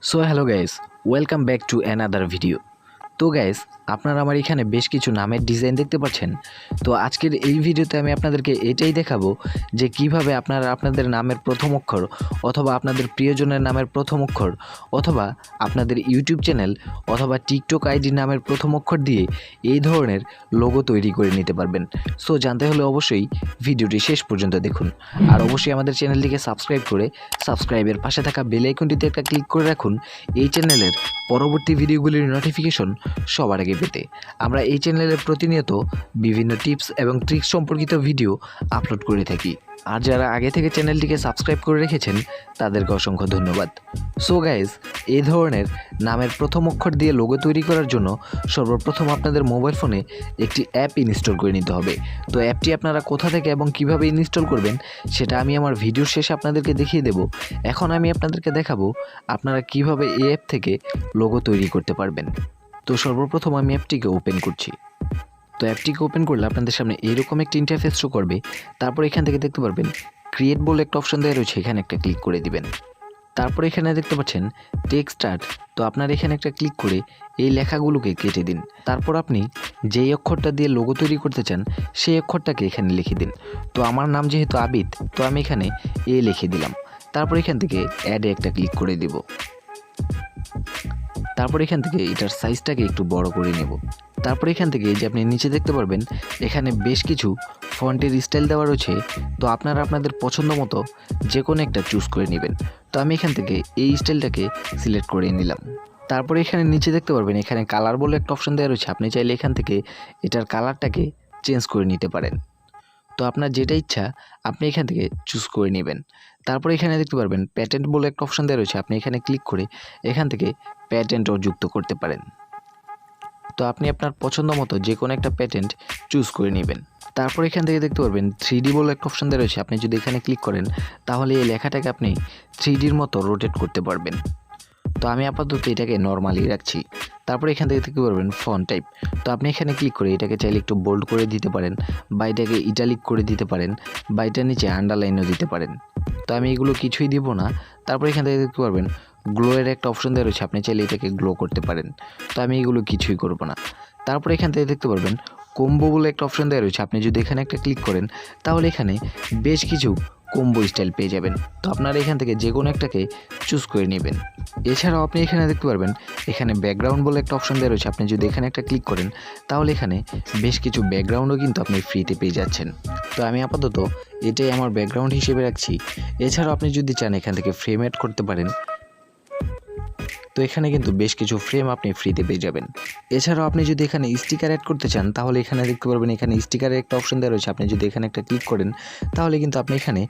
So hello guys, welcome back to another video. তো guys, আপনারা আমার এখানে বেশ কিছু নামের ডিজাইন দেখতে পাচ্ছেন। তো আজকের এই ভিডিওতে আমি আপনাদেরকে এটাই দেখাবো যে কিভাবে আপনারা আপনাদের নামের প্রথম অক্ষর অথবা আপনাদের প্রিয়জনের নামের প্রথম অক্ষর অথবা আপনাদের ইউটিউব চ্যানেল অথবা টিকটক আইডি নামের প্রথম অক্ষর দিয়ে এই ধরনের লোগো তৈরি করে নিতে পারবেন। সো জানতে হলে অবশ্যই ভিডিওটি শেষ পর্যন্ত দেখুন। আর অবশ্যই আমাদের চ্যানেলটিকে সাবস্ক্রাইব করে সাবস্ক্রাইবের পাশে থাকা বেল আইকনটিতে একটা ক্লিক করে রাখুন এই চ্যানেলের পরবর্তী ভিডিওগুলির নোটিফিকেশন সবার আগে পেতে। আমরা এই চ্যানেলে প্রতিনিয়ত বিভিন্ন টিপস এবং ট্রিক্স সম্পর্কিত ভিডিও আপলোড করে থাকি। আর যারা আগে থেকে চ্যানেলটিকে সাবস্ক্রাইব করে রেখেছেন তাদেরকে অসংখ্য ধন্যবাদ। সো গাইজ, এই ধরনের নামের প্রথম অক্ষর দিয়ে লোগো তৈরি করার জন্য সর্বপ্রথম আপনাদের মোবাইল ফোনে একটি অ্যাপ ইনস্টল করে নিতে হবে। তো অ্যাপটি আপনারা কোথা থেকে এবং কিভাবে ইনস্টল করবেন সেটা আমি আমার ভিডিওর শেষে আপনাদেরকে দেখিয়ে দেব। এখন আমি আপনাদেরকে দেখাবো আপনারা কিভাবে এই অ্যাপ থেকে লোগো তৈরি করতে পারবেন। তো সর্বপ্রথম আমি অ্যাপটিকে ওপেন করছি। তো অ্যাপটিকে ওপেন করলে আপনাদের সামনে এইরকম একটা ইন্টারফেস শো করবে। তারপর এখান থেকে দেখতে পারবেন ক্রিয়েট বলে একটা অপশন দেওয়া রয়েছে, এখানে একটা ক্লিক করে দিবেন। তারপর এখানে দেখতে পাচ্ছেন টেক্সট স্টার্ট, তো আপনারা এখানে একটা ক্লিক করে এই লেখাগুলোকে কেটে দিন। তারপর আপনি যেই অক্ষরটা দিয়ে লোগো তৈরি করতে চান সেই অক্ষরটাকে এখানে লিখে দিন। তো আমার নাম যেহেতু আবিদ, তো আমি এখানে এ লিখে দিলাম। তারপর এখান থেকে অ্যাডে একটা ক্লিক করে দিব। তারপর এখান থেকে এটার সাইজটাকে একটু বড় করে নেব। তারপর এখান থেকে যে আপনি নিচে দেখতে পারবেন এখানে বেশ কিছু ফন্টের স্টাইল দেওয়া রয়েছে। তো আপনারা আপনাদের পছন্দ মতো যে কোনো একটা চুজ করে নেবেন। তো আমি এখান থেকে এই স্টাইলটাকে সিলেক্ট করে নিলাম। তারপরে এখানে নিচে দেখতে পারবেন এখানে কালার বলে একটা অপশন দেওয়া রয়েছে, আপনি চাইলে এখান থেকে এটার কালারটাকে চেঞ্জ করে নিতে পারেন। তো আপনার যেটা ইচ্ছা আপনি এখান থেকে চুজ করে নেবেন। তারপরে এখানে দেখতে পারবেন প্যাটার্ন বলে একটা অপশন দেওয়া রয়েছে, আপনি এখানে ক্লিক করে এখান থেকে প্যাটার্নটাও যুক্ত করতে পারেন। তো আপনি আপনার পছন্দ মতো যে কোনো একটা প্যাটার্ন চুজ করে নেবেন। তারপর এখান থেকে দেখতে পারবেন 3D বলে একটা অপশন দেওয়া রয়েছে, আপনি যদি এখানে ক্লিক করেন তাহলে এই লেখাটাকে আপনি 3Dর মতো রোটেট করতে পারবেন। তো আমি আপাতত এটাকে নর্মালি রাখছি। তারপর এখান থেকে দেখতে পারবেন ফন্ট টাইপ, তো আপনি এখানে ক্লিক করে এটাকে চাইলে একটু বোল্ড করে দিতে পারেন বা এটাকে ইটালিক করে দিতে পারেন বা এটার নিচে আন্ডারলাইনও দিতে পারেন। তো আমি এগুলো কিছুই দিব না। তারপর এখান থেকে দেখতে পারবেন গ্লোয়ের একটা অপশন দেওয়া রয়েছে, আপনি চাইলে এটাকে গ্লো করতে পারেন। তো আমি এগুলো কিছুই করব না। তারপর এখান থেকে দেখতে পারবেন কম্বো বলে একটা অপশন দেওয়া রয়েছে, আপনি যদি এখানে একটা ক্লিক করেন তাহলে এখানে বেশ কিছু কম্বো স্টাইল পেয়ে যাবেন। তো আপনারা এখান থেকে যে কোনো একটাকে চুজ করে নেবেন। এছাড়াও আপনি এখানে দেখতে পারবেন এখানে ব্যাকগ্রাউন্ড বলে একটা অপশন দেওয়া রয়েছে, আপনি যদি এখানে একটা ক্লিক করেন তাহলে এখানে বেশ কিছু ব্যাকগ্রাউন্ডও কিন্তু আপনি ফ্রিতে পেয়ে যাচ্ছেন। তো আমি আপাতত এটাই আমার ব্যাকগ্রাউন্ড হিসেবে রাখছি। এছাড়াও আপনি যদি চান এখান থেকে ফ্রেম অ্যাড করতে পারেন। তো এখানে কিন্তু বেশ কিছু ফ্রেম আপনি ফ্রিতে পেয়ে যাবেন। এছাড়াও আপনি যদি এখানে স্টিকার অ্যাড করতে চান তাহলে এখানে দেখতে পারবেন এখানে স্টিকারের একটা অপশন দেওয়া রয়েছে, আপনি যদি এখানে একটা ক্লিক করেন তাহলে কিন্তু আপনি এখানে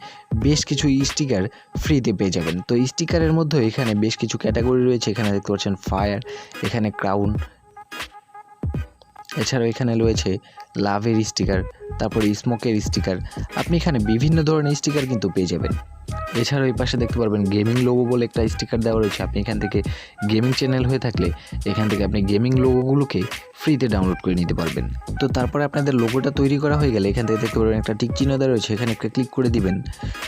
বেশ কিছু স্টিকার ফ্রিতে পেয়ে যাবেন। তো স্টিকারের মধ্যে এখানে বেশ কিছু ক্যাটাগরি রয়েছে, এখানে দেখতে পাচ্ছেন ফায়ার, এখানে ক্রাউন, এছাড়াও এখানে রয়েছে লাভের স্টিকার, তারপরে স্মোকের স্টিকার, আপনি এখানে বিভিন্ন ধরনের স্টিকার কিন্তু পেয়ে যাবেন। এছাড়াও এই পাশে দেখতে পারবেন গেমিং লোগো বলে একটা স্টিকার দেওয়া রয়েছে, আপনি এখান থেকে গেমিং চ্যানেল হয়ে থাকলে এখান থেকে আপনি গেমিং লোগোগুলোকে ফ্রিতে ডাউনলোড করে নিতে পারবেন। তো তারপরে আপনাদের লোগোটা তৈরি করা হয়ে গেলে এখান থেকে দেখতে পারবেন একটা টিক চিহ্ন দেওয়া রয়েছে, এখানে একটা ক্লিক করে দিবেন।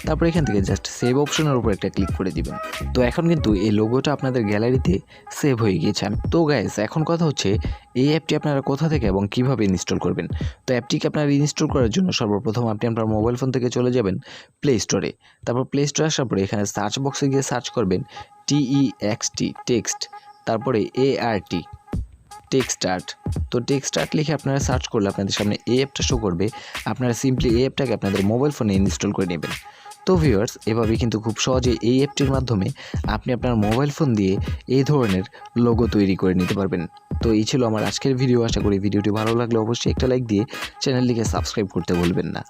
তারপর এখান থেকে জাস্ট সেভ অপশনের উপর একটা ক্লিক করে দিবেন। তো এখন কিন্তু এই লোগোটা আপনাদের গ্যালারিতে সেভ হয়ে গিয়েছে। তো গাইস, এখন কথা হচ্ছে এই অ্যাপটি আপনারা কোথা থেকে এবং কিভাবে ইনস্টল করবেন। তো অ্যাপটিকে আপনারা ইনস্টল করার জন্য সর্বপ্রথম আপনি আপনার মোবাইল ফোন থেকে চলে যাবেন প্লে স্টোরে। তারপর প্লে স্টোরে আসার পরে এখানে সার্চ বক্সে গিয়ে সার্চ করবেন TEXT টেক্সট, তারপরে ART টেক্সট আর্ট। তো টেক্সট আর্ট লিখে আপনারা সার্চ করলে আপনাদের সামনে এই অ্যাপটা শো করবে। আপনারা সিম্পলি এই অ্যাপটাকে আপনাদের মোবাইল ফোনে ইনস্টল করে নেবেন। তো ভিউয়ার্স, এভাবে কিন্তু খুব সহজে এই অ্যাপটির মাধ্যমে আপনি আপনার মোবাইল ফোন দিয়ে এই ধরনের লোগো তৈরি করে নিতে পারবেন। তো এই ছিল আমার আজকের ভিডিও। আশা করি ভিডিওটি ভালো লাগলে অবশ্যই একটা লাইক দিয়ে চ্যানেলটিকে সাবস্ক্রাইব করতে ভুলবেন না।